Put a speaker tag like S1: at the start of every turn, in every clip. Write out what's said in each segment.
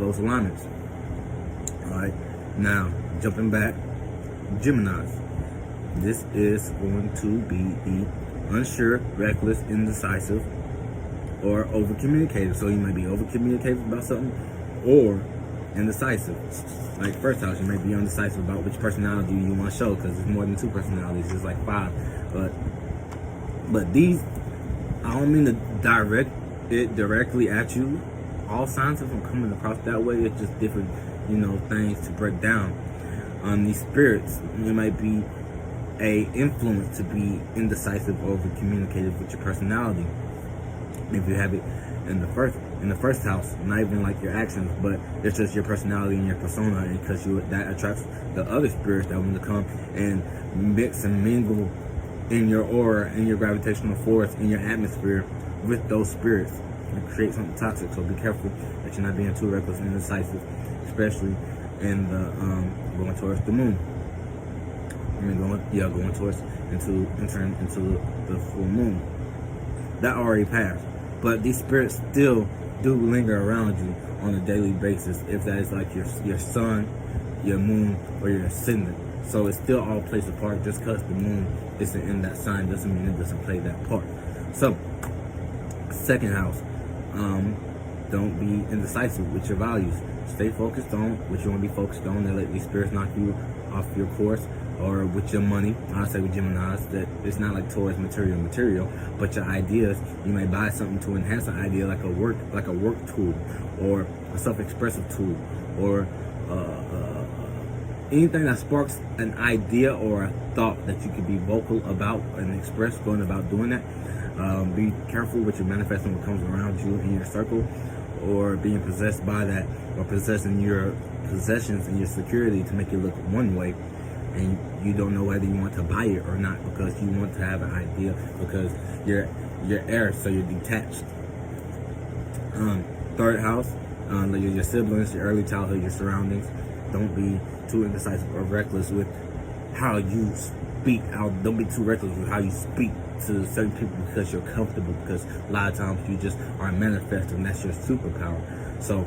S1: those alignments. Alright, now jumping back, Geminis. This is going to be the unsure, reckless, indecisive, or over communicative. So you might be over communicative about something or indecisive. Like first house, you might be indecisive about which personality you want to show, because there's more than 2 personalities, it's like 5. But these, I don't mean to direct it directly at you. All signs of them coming across that way. It's just different, things to break down. These spirits, it might be a influence to be indecisive or over communicative with your personality. If you have it in the first house, not even like your actions, but it's just your personality and your persona, and because that attracts the other spirits that want to come and mix and mingle in your aura, in your gravitational force, in your atmosphere with those spirits and create something toxic. So be careful that you're not being too reckless and indecisive, especially in the going towards the moon. Going towards entering into the full moon. That already passed, but these spirits still do linger around you on a daily basis. If that is like your sun, your moon, or your ascendant. So it's still all plays a part. Just because the moon isn't in that sign doesn't mean it doesn't play that part. So, second house, don't be indecisive with your values. Stay focused on what you want to be focused on, and let these spirits knock you off your course. Or with your money, I say with Geminis, that it's not like toys, material, but your ideas. You may buy something to enhance an idea, like a work tool, or a self-expressive tool, or anything that sparks an idea or a thought that you can be vocal about and express. Going about doing that. Be careful with your manifesting what comes around you in your circle, or being possessed by that, or possessing your possessions and your security to make it look one way, and you don't know whether you want to buy it or not, because you want to have an idea, because you're air, so you're detached. Third house, your siblings, your early childhood, your surroundings. Don't be too indecisive or reckless with how you speak. Don't be too reckless with how you speak to certain people because you're comfortable, because a lot of times you just are manifesting. That's your superpower. So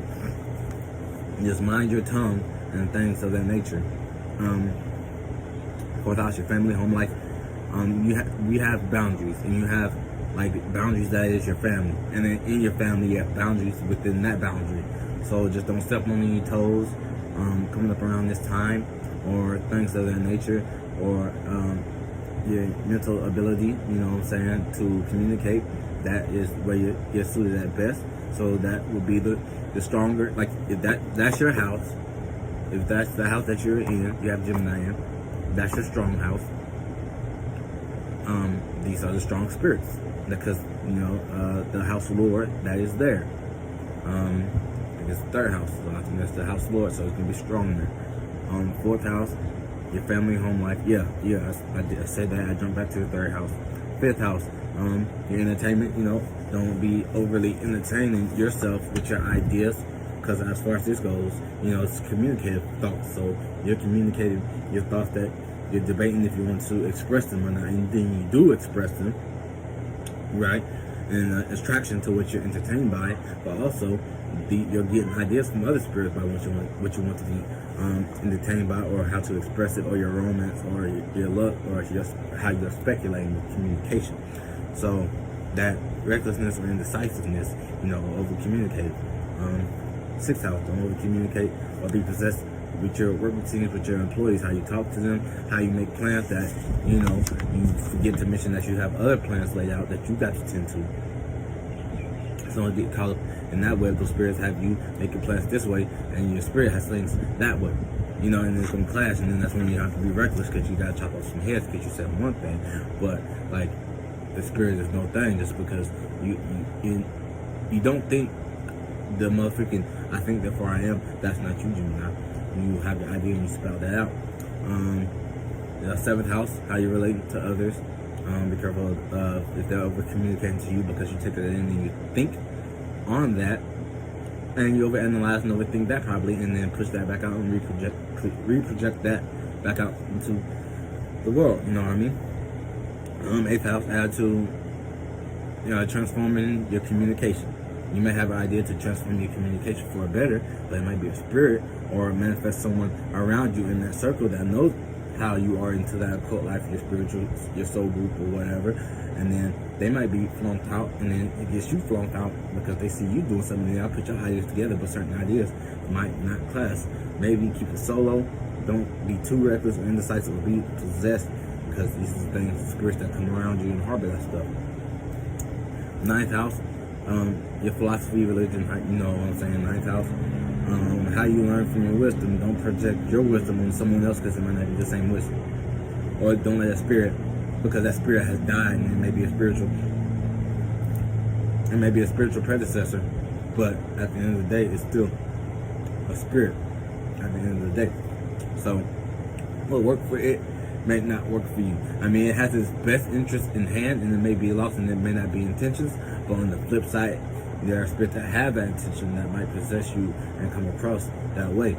S1: just mind your tongue and things of that nature. Fourth house, your family, home life. We have boundaries, and you have like boundaries that is your family, and then in your family you have boundaries within that boundary. So just don't step on any toes coming up around this time, or things of that nature, or your mental ability, to communicate. That is where you're suited at best. So that would be the stronger, like if that's your house, if that's the house that you're in, you have Gemini in, that's your strong house. These are the strong spirits, because the house lord that is there. I guess the third house, so I think that's the house lord, so it's gonna be strong there. Fourth house, your family, home life. I said that. I jumped back to the third house. Fifth house, your entertainment. Don't be overly entertaining yourself with your ideas, because as far as this goes, it's communicative thoughts. So you're communicating your thoughts, that you're debating if you want to express them or not, and then you do express them, right? And attraction to what you're entertained by, but also you're getting ideas from other spirits by what you want to be entertained by, or how to express it, or your romance, or your luck, or just how you're speculating with communication. So that recklessness or indecisiveness, over communicating. Sixth house, don't over communicate or be possessed with your work routines, with your employees, how you talk to them, how you make plans that, you forget to mention that you have other plans laid out that you got to tend to. So don't get caught up in that way. Those spirits have you making plans this way, and your spirit has things that way. And it's gonna clash, and then that's when you have to be reckless, because you gotta chop off some heads because you said one thing, but like the spirit is no thing, just because you don't think the motherfucking I think therefore I am. That's not you, Gemini. You have the idea and you spell that out. The seventh house, how you relate to others. Be careful if they're over communicating to you, because you take it in and you think on that, and you overanalyze and overthink that probably, and then push that back out and reproject that back out into the world. You know what I mean? Eighth house, add to transforming your communication. You may have an idea to transform your communication for a better, but it might be a spirit or manifest someone around you in that circle that knows how you are into that occult life, your spiritual, your soul group or whatever, and then they might be flunked out, and then it gets you flunked out because they see you doing something, and y'all put your ideas together, but certain ideas might not clash. Maybe keep it solo. Don't be too reckless or indecisive or be possessed, because these are things, spirits that come around you and harbor that stuff. Ninth house, your philosophy, religion, you know what I'm saying, ninth house. How you learn from your wisdom. Don't project your wisdom on someone else because it might not be the same wisdom. Or don't let that spirit, because that spirit has died and it may be a spiritual predecessor, but at the end of the day, it's still a spirit at the end of the day. So what worked for it may not work for you. I mean, it has its best interest in hand, and it may be lost, and it may not be intentions, but on the flip side, there are spirits that have that intention that might possess you and come across that way.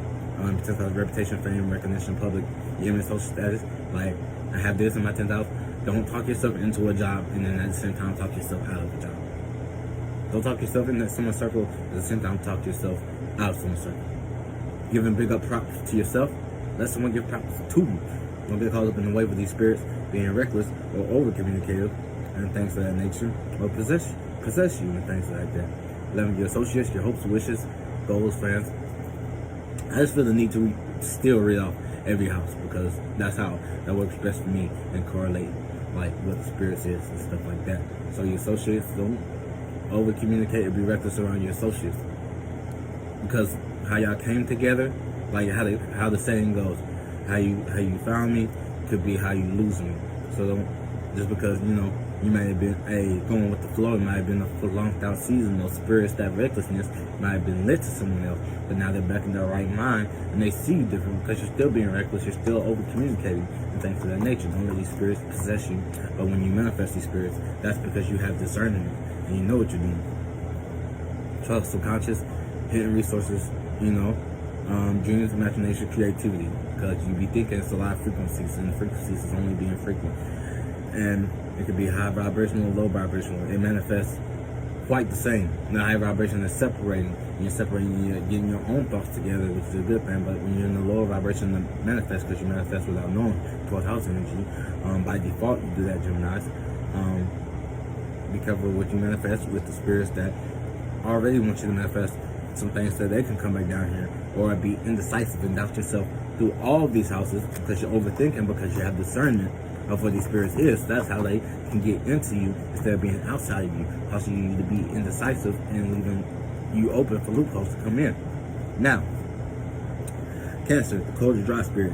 S1: Since I have reputation, fame, recognition, public, image, social status, like I have this in my 10th house. Don't talk yourself into a job and then at the same time talk yourself out of a job. Don't talk yourself in someone's circle at the same time talk yourself out of someone's circle. Giving big up props to yourself, let someone give props to you. Don't get caught up in the way with these spirits being reckless or over communicative and things of that nature, or possess you and things like that. 11, your associates, your hopes, wishes, goals, plans. I just feel the need to still read off every house because that's how that works best for me and correlate like what the spirits is and stuff like that. So your associates, don't over communicate or be reckless around your associates, because how y'all came together, like how the saying goes, how you found me could be how you lose me. So don't, just because you might have been going with the flow, it might have been a prolonged out season, those spirits, that recklessness might have been lit to someone else, but now they're back in their right mind and they see you different because you're still being reckless, you're still over communicating and things of that nature. Don't let these spirits possess you, but when you manifest these spirits, that's because you have discernment and you know what you're doing. Trust, subconscious, hidden resources, dreams, imagination, creativity, because you be thinking it's a lot of frequencies, and the frequencies is only being frequent. And it could be high vibrational, low vibrational. It manifests quite the same. Now, high vibration is separating. You're separating, you're getting your own thoughts together, which is a good thing. But when you're in the lower vibration, it manifests because you manifest without knowing. 12th house energy. By default, you do that, Geminis. Be careful what you manifest with the spirits that already want you to manifest some things so they can come back down here, or be indecisive and doubt yourself through all of these houses because you're overthinking, because you have discernment of what these spirits is. That's how they can get into you instead of being outside of you, causing you to be indecisive and leaving you open for loopholes to come in. Now, Cancer, the cold and dry spirit.